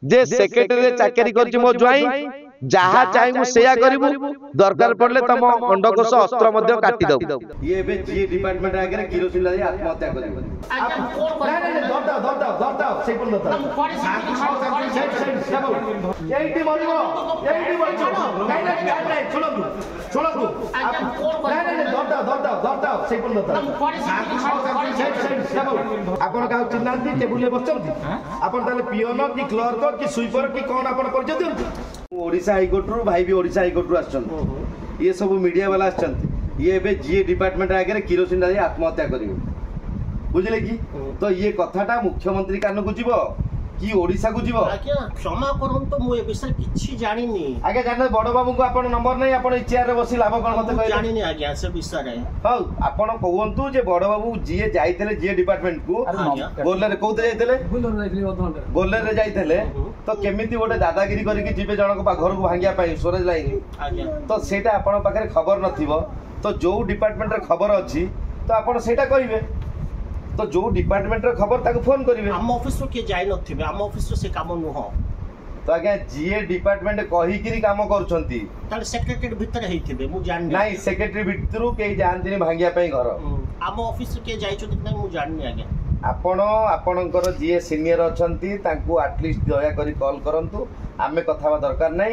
जे secretary चाकरी करछि मो ज्वाई जहा चाहे सेया करिवु दरकार पड़ले तम अंडकोश अस्त्र मध्य काटी दउ ये बे जी डिपार्टमेंट आगे किरोसिन लाई आत्महत्या करिवु नहीं दरदा से कोन दरदा एइटी मरिगो नहीं सुनंतु नहीं दरदा से कोन दरदा आपण का चिन्हांती टेबुल ले बसचंती आपण ताले पियोन की क्लर्क की स्वीपर की कोन आपण परिचय दियंतु ओडिशा हाईकोर्ट रु भाई भी ओडिशा हाईकोर्ट रु आछन ये सब मीडिया वाला आछन ये एबे जी डिपार्टमेंट आगे किरोसिन लाई आत्महत्या करिवो बुझले की तो ये कथाटा मुख्यमंत्री कान को जीवो कि ओडिशा को जीवो आज्ञा क्षमा करन तो मु ए विषय किछि जानि नी आगे जाने बड़ बाबू को अपन नंबर नहीं अपन चेयर रे बसी लाभ कोन मते कहले जानि नी आज्ञा से विषय रे हां अपन कहंतु जे बड़ बाबू जीए जाइतले जी डिपार्टमेंट को गोल्लर कोते जाइतले गोल्लर रे जाइतले तो केमिति गोटे दादागिरी करके जीवे जनक घर को भांगिया पाई सोरेज लाइन आज्ञा तो सेटा अपन पाखरे खबर नथिबो तो जो डिपार्टमेंट रे खबर अछि तो अपन सेटा कहिबे तो जो डिपार्टमेंट रे खबर ताको फोन करिवे हम ऑफिस रो के जाय नथिबे हम ऑफिस रो से काम नु हो तो आगे जीए डिपार्टमेंट कहि किरी काम करछंती तार सेक्रेटरी भीतर हेथिबे मु जान नहीं सेक्रेटरी भीतरु के जानतिनी भांगिया पई घर हम ऑफिस रो के जाय छु नै मु जाननी आगे आपण आपणकर जीए सीनियर अछंती तांको एटलीस्ट दया करी कॉल करंतु आमे कथावा दरकार नै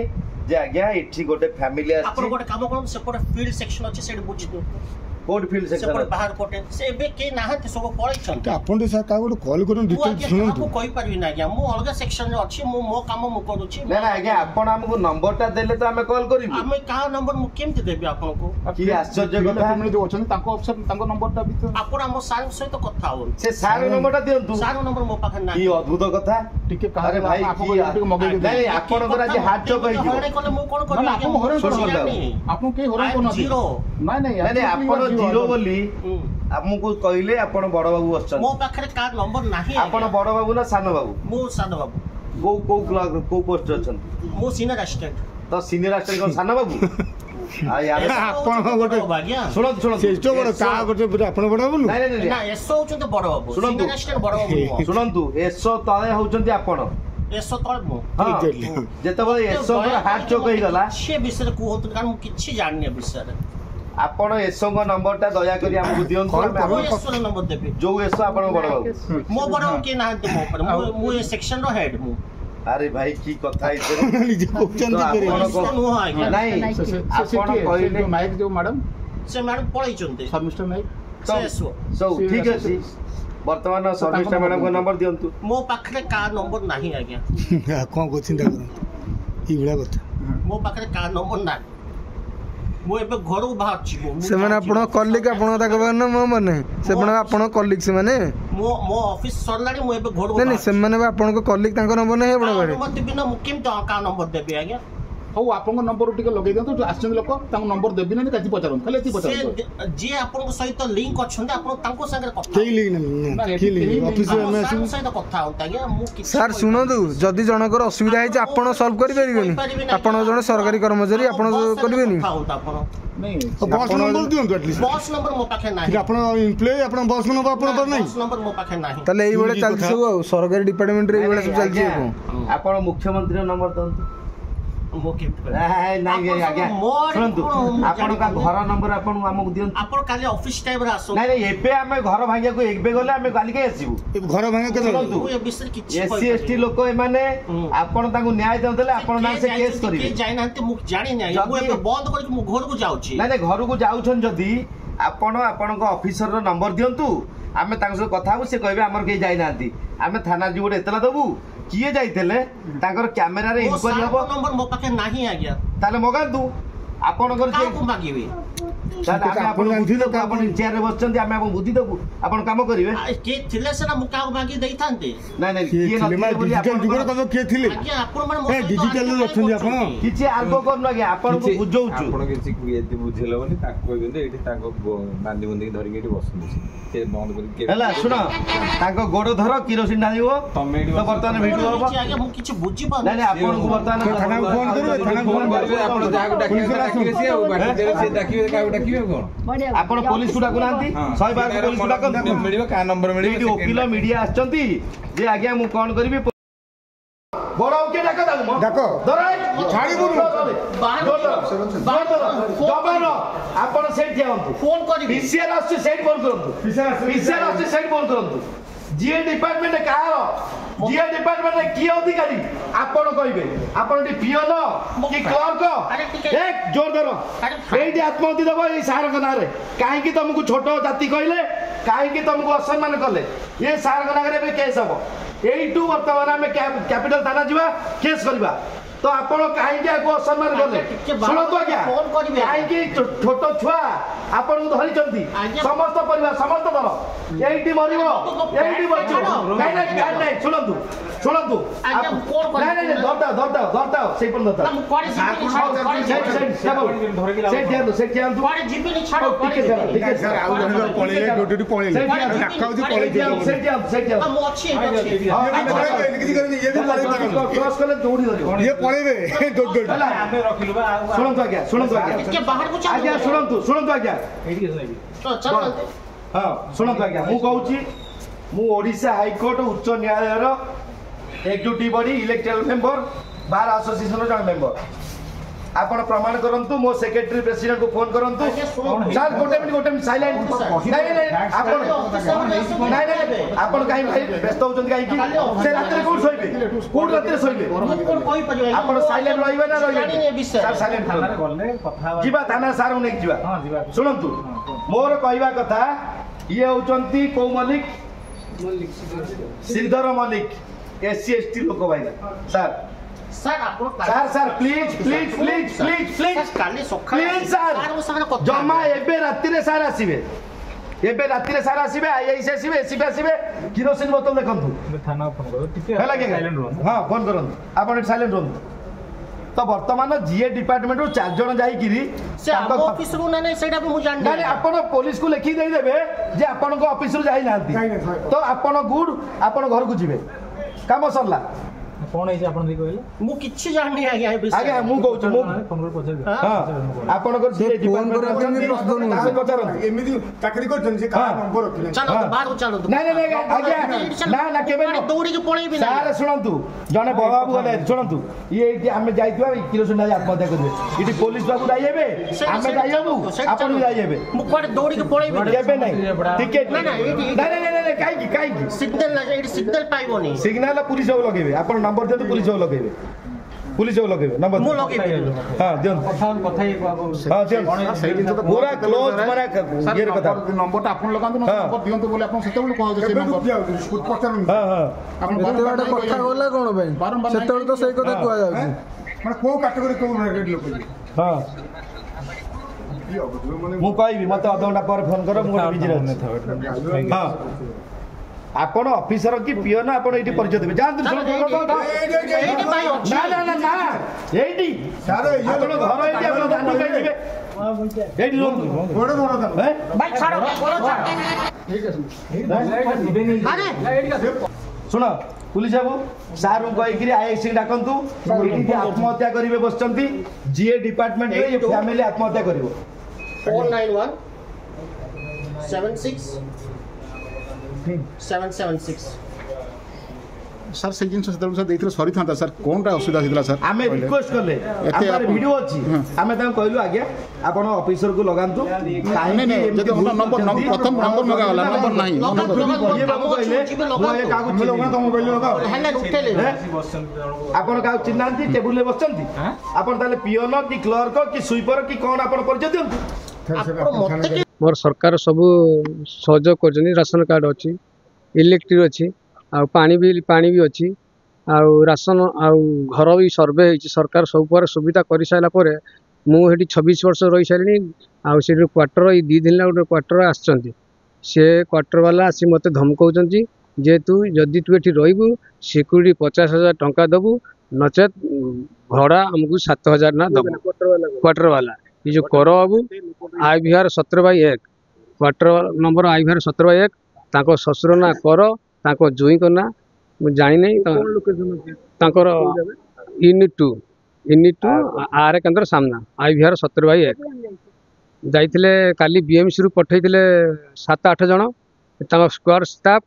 जे आज्ञा एठी गोटे फैमिली आछि आपण गोटे काम करन सेपट फील्ड सेक्शन अछि सेड बुझि दो कोड फील्ड सेक्शन सेपट बाहर पटे से बे के नाहते सब पळै छन आपण से का गोटे कॉल करन डिटेल सुनंतु को कहि परबी ना आज्ञा मु अलग सेक्शन रे अछि मु मो काम मु करूछि ना ना आज्ञा आपण हमको नंबर ता देले तो हमें कॉल करिबु हमें का नंबर मु केमति देबी आपण को की आश्चर्य कथा हमने जो अछन ताको ऑप्शन ताको नंबर ता भी आपण हम सार सहित कथा हो से सार नंबर ता दियंतु सार नंबर मो पाखे ना की अद्भुत कथा टिके अरे भाई की मगे दे नहीं आपण को आज हाथ चोक होई हरे कोले मु कोन करबी आपण हरे आपण के हरे कोन जीरो नहीं नहीं आपण जीरो बोली हमको कहले आपण बड़ बाबू अछन मो पाखरे का नंबर नाही आपण बड़ बाबू ना सान बाबू मो सान बाबू को पोस्ट अछन मो सीनियर असिस्टेंट तो सीनियर असिस्टेंट को सान बाबू आ यार आपण गोटे सुनो सेस्टो बड़ का गोटे आपण बड़ बाबू नहीं नहीं ना एसो होचन तो बड़ बाबू सीनियर असिस्टेंट बड़ बाबू सुनंतु एसो तळे होचंती आपण एसो तळ मो जेते बळे एसो हाथ चोक होई गला से विषय कहत कारण मु किछि जाननी विषय आपण एसो को नंबर ता दया करी हमको दियन तो एसो नंबर देबे जो एसो आपण बड़ बाबू मो बड़ के ना दे मो पर मु ए सेक्शन रो हेड मु अरे भाई की कथा इते निजे क्वेश्चन करे नहीं आपण कहले माइक जो मैडम से मैडम पळै चंते सब मिस्टर माइक से एसो सो ठीक अछि वर्तमान सर्विस मैडम को नंबर दियंतु मो पाखरे का नंबर नाही आज्ञा कोन को चिंता करो ई बड़ा कथा मो पाखरे का नंबर ना मो एबे घर को बाहर छी से माने आपण कलीग आपण ताक बन मो माने से माने आपण कलीग से माने मो ऑफिस सरलाडी मो एबे घर को नहीं से माने आपण को कलीग तांको नंबर नहीं बड़ बड़े मत बिना मु केम तो का नंबर देबे आज्ञा हो आपण नंबर टिके लगे दंतु आछन लोक तांको नंबर देबी ना काची पचारन खाली एती पचारन जे आपण सहित लिंक अछन आपण तांको संगे कथा के लिंक नहीं के लिंक ऑफिस में आसी सहित कथा होता आज्ञा मु कि सर सुनंतु जदी जनकर असुविधा है जे आपण सॉल्व करि परिबेनी आपण जने सरकारी कर्मचारी आपण करिबेनी नहीं बॉस नंबर दियंतु एटलीस्ट बॉस नंबर मो पाखे नाही आपण एम्प्लॉय आपण बॉस नंबर आपण पर नहीं बॉस नंबर मो पाखे नाही तले एई बडे चलछि सब सरकारी डिपार्टमेंट रे एई बडे सब चलछि आपण मुख्यमंत्री नंबर दंतु मो के नहीं आज्ञा सुनंतु आपण का घर नंबर आपण हमको दियंतु आपण काली ऑफिस टाइम रे आसो नहीं एबे हमें घर भांगिया को एबे गले हमें काली के आसीबू घर भांगे के मु ए विषय किछि एससी एसटी लोक ए माने आपण ताको न्याय देउतले आपण ना से केस करिवे के जाय नाते मु जानि नै मु एबे बंद करके मु घर को जाउछि नहीं घर को जाउछन जदी आपण आपण को ऑफिसर रो नंबर दियंतु आमे तांग से कथा से कहबे हमर के जाय नांती आमे थाना जी गोटे एतला दबु किए जाइतले तांकर कैमरा रे इंक्वायरी हबो नंबर मो पाखे नाही आज्ञा ताले मगांतु आपण कर का को मागिबे ताले आपण बुद्धि दबु आपण चेयर रे बसचंती आमे आपण बुद्धि दबु आपण काम करिवे के थिले से ना मु का मागी देई थांते नहीं नहीं किए न डिजिटल जुगर कब के थिले आज्ञा आपण मन डिजिटल रे रखन आपण किछि आल्बो करन आज्ञा आपण को बुझौछु आपण किछि कुएति बुझेलो बोली ताको कहबे एठी ताको बांधी बुंदी धरि के एठी बसुनी से बंद कर के हला सुनो ताको गोड़ धर किरोसिन डालिवो तमे एठी तो वर्तमान वीडियो हबो आज्ञा मु किछि बुझि पा नहीं आपण को वर्तमान थाना फोन करबे थाना फोन करबे आपण जाको डाकिबे से आ बाटी दे से डाकिबे का डाकिबे कोन आपण पुलिस को डाकु नांती 100 बार पुलिस को डाकन मिलिबो का नंबर मिलिबो वकील मीडिया आछंती जे आज्ञा मु कोन करबी ବଡ ଓକେ ଡାକ ତାକୁ ମ ଡାକ। ଧର ଛାଡ଼ିବୁନୁ। ଜବାନ ଆପଣ ସେଇଠି ହୁଅନ୍ତୁ ଫୋନ କରିବି ପିସିଆର ଆସୁଛି ସେଇଠି ଫୋନ କରନ୍ତୁ ପିସିଆର ଆସୁଛି ସେଇଠି ଫୋନ କରନ୍ତୁ ଯିଏ ଡିପାର୍ଟମେଣ୍ଟ କାହାର ଯିଏ ଡିପାର୍ଟମେଣ୍ଟ କିଏ ଅଧିକାରୀ ଆପଣ କହିବେ ଆପଣ ଏଠି ପିଅନ କି କ୍ଲର୍କ ଏକ ଜୋର ଧର ଏଇଠି ଆତ୍ମହତ୍ୟା ଦେବ ଏଇ ସାରଙ୍କ ନାଁରେ କାହିଁକି ତମକୁ ଛୋଟ ଜାତି କହିଲେ କାହିଁକି ତମକୁ ଅସମ୍ମାନ କଲେ ଏ ସାରଙ୍କ ନାଁରେ ଏବେ କେସ୍ ହବ এইটু বর্তমানে আমি ক্যাপিটাল থানা যা কেস করা তো আপনার কাহিঁকি আকু অসম্মান কলে শুণতু আজ্ঞা কাহিঁকি ছোট ছুয়া আপনার ধরিଛନ୍ତି সমস্ত পরিবার সমস্ত দল এইটি মরিব এইটি বঞ্চিব নাই নাই নাই শুণতু শুণতু নাই নাই ধরতাও ধরতাও ধরতাও সেই পর্যন্ত ক্রস কলে দৌড়ি ধরিব শুণতু আজ্ঞা শুণতু আজ্ঞা আজ্ঞা শুণতু শুণতু আজ্ঞା ହଁ ଶୁଣନ୍ତୁ ଆଜ୍ଞା ମୁଁ କହୁଛି ମୁଁ ଓଡ଼ିଶା ହାଇକୋର୍ଟ ଉଚ୍ଚ ନ୍ୟାୟାଳୟର ଏକ୍ଜିକ୍ୟୁଟିଭ ବଡି ଇଲେକ୍ଟୋରାଲ ମେମ୍ବର ବାର ଆସୋସିଏସନର ଜଣେ ମେମ୍ବର ଆପଣ ପ୍ରମାଣ କରନ୍ତୁ ମୋ ସେକ୍ରେଟାରୀ ପ୍ରେସିଡେଣ୍ଟକୁ ଫୋନ କରନ୍ତୁ ସାର୍ ଗୋଟେ ମିନିଟ୍ ସାଇଲେଣ୍ଟ ନାଇଁ ନାଇଁ ଆପଣ ନାଇଁ ନାଇଁ ଆପଣ କାହିଁକି ଭାଇ ବ୍ୟସ୍ତ ହଉଛନ୍ତି କାହିଁକି ସେ ରାତିରେ କୋଉଠି ଶୋଇବେ କୋଉଠି ରାତିରେ ଶୋଇବେ ଆପଣ ସାଇଲେଣ୍ଟ ରହିବେ ନା ରହିବେ ସାର୍ ସାଇଲେଣ୍ଟ ଯିବା ଥାନା ସାର୍ଙ୍କୁ ନେଇକି ଯିବା ଶୁଣନ୍ତୁ ମୋର କହିବା କଥା ଇଏ ହଉଛନ୍ତି କୋଉ ମଲ୍ଲିକ ଶ୍ରୀଧର ମଲ୍ଲିକ SC ST ଲୋକ ଭାଇ sir sir sir please please please please please please sir ଜମା ଏବେ ରାତିରେ ସାର୍ ଆସିବେ ଏବେ ରାତିରେ ସାର୍ ଆସିବେ IAS ଆସିବେ SCP ଆସିବେ କିରୋସିନ ବୋତଲ ଦେଖନ୍ତୁ ହେଲା କି ହଁ ଫୋନ କରନ୍ତୁ ଆପଣ ଏଠି ସାଇଲେଣ୍ଟ ରୁହନ୍ତୁ ତ ବର୍ତ୍ତମାନ ଜିଏ ଡିପାର୍ଟମେଣ୍ଟରୁ 4 ଜଣ ଯାଇକିରି ଆପଣ ପୋଲିସକୁ ଲେଖିକି ଦେଇଦେବେ ଯେ ଆପଣଙ୍କ ଅଫିସରୁ ଯାଇନାହାନ୍ତି ତ ଆପଣ ଗୁଡ୍ ଆପଣ ଘରକୁ ଯିବେ କାମ ସରିଲା କଣ ହେଇଛି ଆପଣ ଦେଖି କହିଲେ ମୁଁ କିଛି ଜାଣିନି ଆଜ୍ଞା ଆଜ୍ଞା ମୁଁ କହୁଛି ମୁଁ ଆପଣଙ୍କର ଯିଏ ଡିପାର୍ଟମେଣ୍ଟ ପଚାରନ୍ତୁ ଏମିତି ଚାକିରି କରିଛନ୍ତି ସେ କାହା ନମ୍ବର ରଖିଲେ ନାଇଁ ନାଇଁ ଆଜ୍ଞା ନା ନା କେବେ ଦୌଡ଼ିକି ପଳେଇବି ସାର୍ ଶୁଣନ୍ତୁ ଜଣେ ବାବୁ ଗଲେ ଶୁଣନ୍ତୁ ଇଏ ଏଇଠି ଆମେ ଯାଇଥିବା କିରୋସିନ ଆତ୍ମହତ୍ୟା କରିବେ ଏଠି ପୋଲିସ ବାବୁ ଯାଇ ହେବେ ଆମେ ଯାଇ ହେବୁ ଆପଣ ବି ଯାଇ ହେବେ ମୁଁ କୁଆଡେ ଦୌଡ଼ିକି ପଳେଇବି କେବେ ନାହିଁ ଟିକେଟ ନାଇଁ ନାଇଁ ନାଇଁ କାହିଁକି କାହିଁକି ସିଗ୍ନାଲ ଏଇଠି ସିଗ୍ନାଲ ପାଇବନି ସିଗ୍ନାଲ ପୁଲିସ ବାବୁ ଲଗେଇବେ ଆପଣ ନମ୍ବର ଦିଅନ୍ତୁ ପୁଲିସ ବାବୁ ଲଗେଇବେ পুলিশ লগাইবে নম্বর মু লগাইবে হ্যাঁ দিন কথা হ্যাঁ দিন সেই জিনিস তো পুরা ক্লোজ মানে ইয়ের কথা নম্বরটা আপন লগাନ୍ତୁ না নম্বর দিଅନ୍ତୁ ବୋଲି ଆପଣ ସେତେବେଳେ କହନ୍ତି সেই নম্বর ପଚାରନ୍ତୁ হ্যাঁ হ্যাঁ ଆପଣ ଏତେ ବାଟ କଥା ଗଲା କଣ ପାଇଁ ସେତେବେଳେ ତ ସେଇ କଥା କୁହାଯାଉଛି ମାନେ କୋଉ କାଟେଗୋରୀ କୋଉ ରେଟ୍ ଲୋକ ହଁ ମୁଁ କହିବି ମତେ ଅଧଘଣ୍ଟା ପରେ ଫୋନ କର ମୁଁ ଗୋଟେ ବିଜି ଅଛି ହଁ ଆପଣ ଅଫିସର କି ପିଅନ ଆପଣ ଏଇଠି ପରିଚୟ ଦେବେ ଯାଆନ୍ତୁ ନା ନା ନା ନା ଏଇଠି ଆପଣ ଘର ଏଇଠି ଆପଣ ଦାଣ୍ଡ କାଇଁ ଯିବେ ଏଇଠି ରୁହନ୍ତୁ ଶୁଣ ପୁଲିସ ବାବୁ ସାର୍ଙ୍କୁ କହିକିରି IAS ଡାକନ୍ତୁ ଏଇଠି ଆତ୍ମହତ୍ୟା କରିବେ ବସିଛନ୍ତି ଯିଏ ଡିପାର୍ଟମେଣ୍ଟରେ ଏ ଫ୍ୟାମିଲି ଆତ୍ମହତ୍ୟା କରିବ 491 76 776 ସାର୍ ସେଇ ଜିନିଷ ସେତେବେଳେ ସାର୍ ଦେଇଥିଲେ ସରିଥାନ୍ତା ସାର୍ କୋଣଟା ଅସୁବିଧା ହେଇଥିଲା ସାର୍ ଆମେ ରିକ୍ୱେଷ୍ଟ କଲେ ଆମର ଭିଡିଓ ଅଛି ଆମେ ତାଙ୍କୁ କହିଲୁ ଆଜ୍ଞା ଆପଣ ଅଫିସରକୁ ଲଗାନ୍ତୁ ଯଦି ନମ୍ବର ପ୍ରଥମ ନମ୍ବର ଲଗାଗଲା ନମ୍ବର ନାହିଁ ଆପଣ କାହାକୁ ଚିହ୍ନାନ୍ତି ଟେବୁଲରେ ବସିଛନ୍ତି ଆପଣ ତାହେଲେ ପିଅନ କି କ୍ଲର୍କ କି ସୁଇପର କି କଣ ଆପଣ ପରିଚୟ ଦିଅନ୍ତୁ मोर सरकार सब सहयोग कर राशन कार्ड अच्छी इलेक्ट्रिक अच्छी पानी भी अच्छी राशन घर भी सर्वे होती सरकार सब पर सुविधा कर सारापर मुझे 26 वर्ष रही सारे से क्वार्टर 2 दिन गोटे क्वार्टर आसछंती से क्वार्टर वाला आसी मत धमकाउं जे तू जदि तू ये रही सिक्यूरीटी 50,000 टंका दबु नचेत भड़ा आमको 7,000 ना दबु क्वार्टर वाला ये जो कर बाबू IVR 17/1 क्वार्टर नंबर IVR 17/1 ताको ससुर ना कर ताको जोई को ना जानी नहीं यूनिट 2 आर केन्द्र सामना IVR 17/1 जाइथिले काली BMC रु पठैथिले 7-8 जण स्क्वाड स्टाफ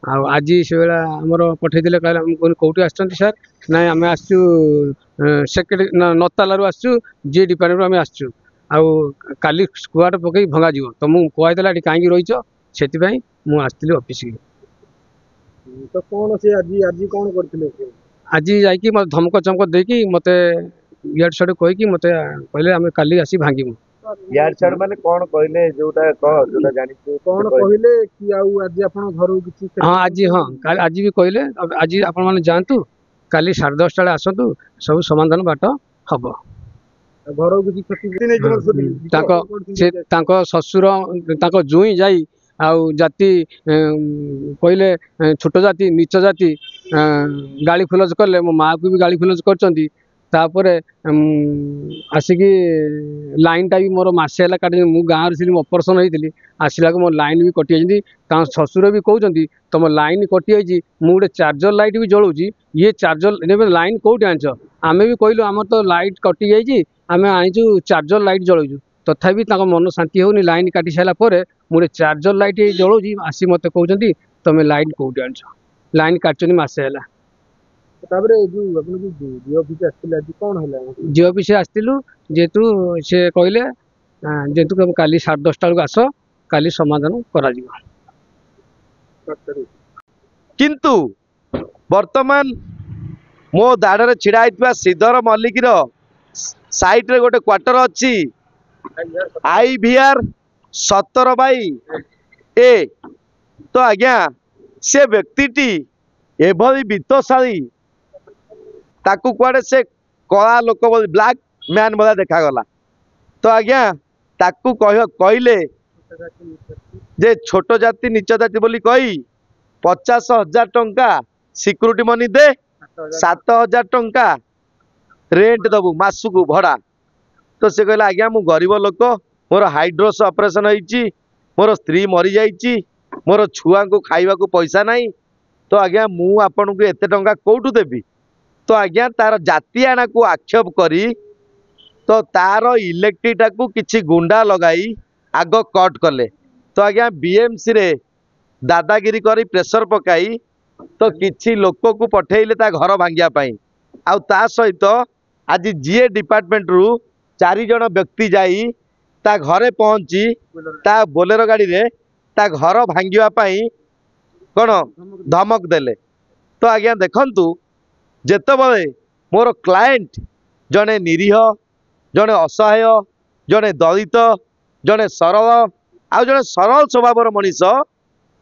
आज से बेला आमर पठेदे कहले कौटी आसर ना आम आसचु सेक्रेटरी नतालू आसचु जी डिपार्टमेंट आम आसचु आली स्क्वाड पकई भंगा जीव तो मुझे कहदेला कहीं रही से मुझे ऑफिस की तो कौन से आज कौन करथिले आज जाकि मत धमक चमक देकी मत इड सड़ कहीकि मत कहले आम काली आसी भांगीमु यार छाड़ माने कौन कहले जोटा कह जोटा जानि कौन कहले कि आज आपण घर किछि हाँ आज भी कहले आज आपण माने जानतु काली 10:30 बेले आसतु सब समाधान बाट हम घर किछि क्षति नहीं ताको ससुर ताको जुई जाई आउ जाति कहले छोट जाति नीच जाति गाली फुलज कले मो माँ को भी गाली फुलज करचंती तापर आसिकी लाइन टा भी मोर मसे है काट मु गाँव सी ऑपरेशन होती आसला मो लाइन भी कटि जाती ससुर भी कहते तुम लाइन कटि जाइए मुझे गोटे चार्जर लाइट भी जलाऊँगी ये चार्जर लाइन कौटी आनच आम भी कहलु आम तो लाइट कटि जाइए आम आनीचु चार्जर लाइट जलाऊँ तथापि मन शांति होनी लाइन काटी सारापर मुझे चार्जर लाइट जलाऊँगी आसी मत कहते तुम लाइन कौटी आनच लाइन काटनी मसे है जी ऑफिस आसलु जेहेतु से कहले जेहेतु काली 10:30 बेलू आस काली समाधान करा किंतु वर्तमान मो दाड़े छिड़ा होता श्रीधर मल्लिक साइट रे गोटे क्वार्टर अच्छी IVR 17/A तो आज्ञा से व्यक्ति एभली वित्तशाली ताकू कुआडे से कला लोक ब्लैक मैन भला देखागला तो आज्ञा ताकू कहले जे छोट जाति नीच जाति बोली कही 50,000 टंका सिक्यूरिटी मनी दे 7,000 टंका रेंट दबु मासुकू भड़ा तो से कहला आज्ञा मु गरीब लोक मोर हाइड्रोस ऑपरेशन होईची मोर स्त्री मरी जाईची मोर छुआ को खाइबा को पैसा नहीं तो आज्ञा मु आपन को एते टंका कोठू देबी तो आज्ञा तार जातियाना को आक्षेप करी तो तार इलेक्ट्रिटा को किछि गुंडा लगाई आग कट कले तो आज्ञा BMC रे दादागिरी करी प्रेशर पकाई तो किछि लोक को पठेइले ता घर भांगिया पाई आउ ता सहित आज जीए डिपार्टमेंट रु 4 जण व्यक्ति जाई ता घरे पहुंची ता बोलेरो गाड़ी रे ता घर भांगिया पाई कौन धमक देले तो आज्ञा देखंतु जेतबले मोर क्लाएंट जड़े निरीह जड़े असहाय जड़े दलित जड़े सरल आउ जड़े सरल स्वभावर मनीष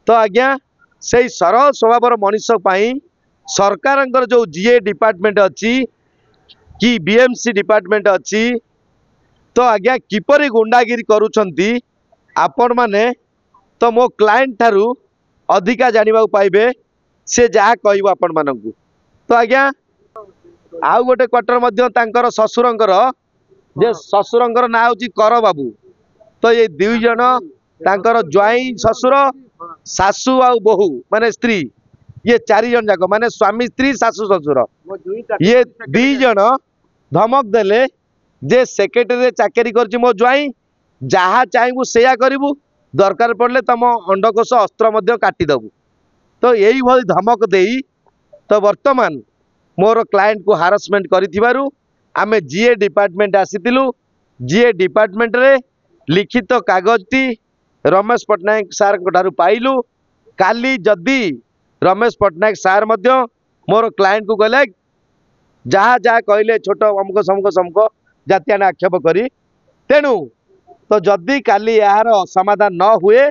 तो आज्ञा से सरल स्वभावर मनीष पाई सरकार जो जीए डिपार्टमेंट अच्छी कि BMC डिपार्टमेंट अच्छी तो आज्ञा किपरि गुंडागिरी करुछंती आपण माने तो मो क्लाएंट ठारू अधिका जानिबा पाइबे से जहाँ कहब आपण मानकू तो आज्ञा आउ गोटे क्वार्टर मध्य तांकर ससुरंकर जे ससुरंकर ना होची कर बाबू तो ये 2 जण तांकर ज्वाई ससुर सासू आउ बहु माने स्त्री ये 4 जण जाक माने स्वामी स्त्री सासू ससुर ये 2 जण धमक देले जे सेक्रेटरी चाकरी करछि मो ज्वाई जहाँ चाहबू सेया करिवु दरकार पड़ले तम अंडकोश अस्त्र मध्य काटी दबु तो यही भली धमक देई तो वर्तमान मोर क्लाएंट को हारासमेंट करिथिबारु आमे जीए डिपार्टमेंट आसीतिलु जीए डिपार्टमेंट रे लिखित कागजटी रमेश पट्टनायक सार ठारू पाइलु काली जदि रमेश पट्टनायक सार मध्य मोर क्लाएंट को कहले जहाँ जहाँ कहले छोट अमुक समूक जातियाना आक्षेप करी तेणु तो जदि काली यार समाधान न हुए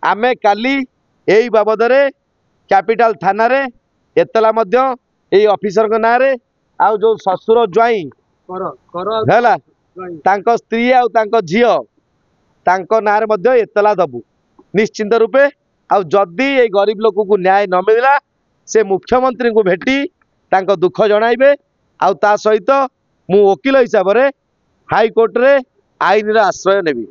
आमे काली यही बाबद रे कैपिटल थाना रे एतला मध्य यही ऑफिसर को ना रे आउ जो ससुर ज्वाई हैला तांको स्त्री आउ तांको झियो तांको ना रे मध्य एतला दबु निश्चिंत रूपे आउ जदि ये गरीब लोक को न्याय न मिलला से मुख्यमंत्री को भेटी तांको दुख जणाइबे आउ ता सहित मु वकील हिसाब रे हाई कोर्ट रे आईन आश्रय नेबी।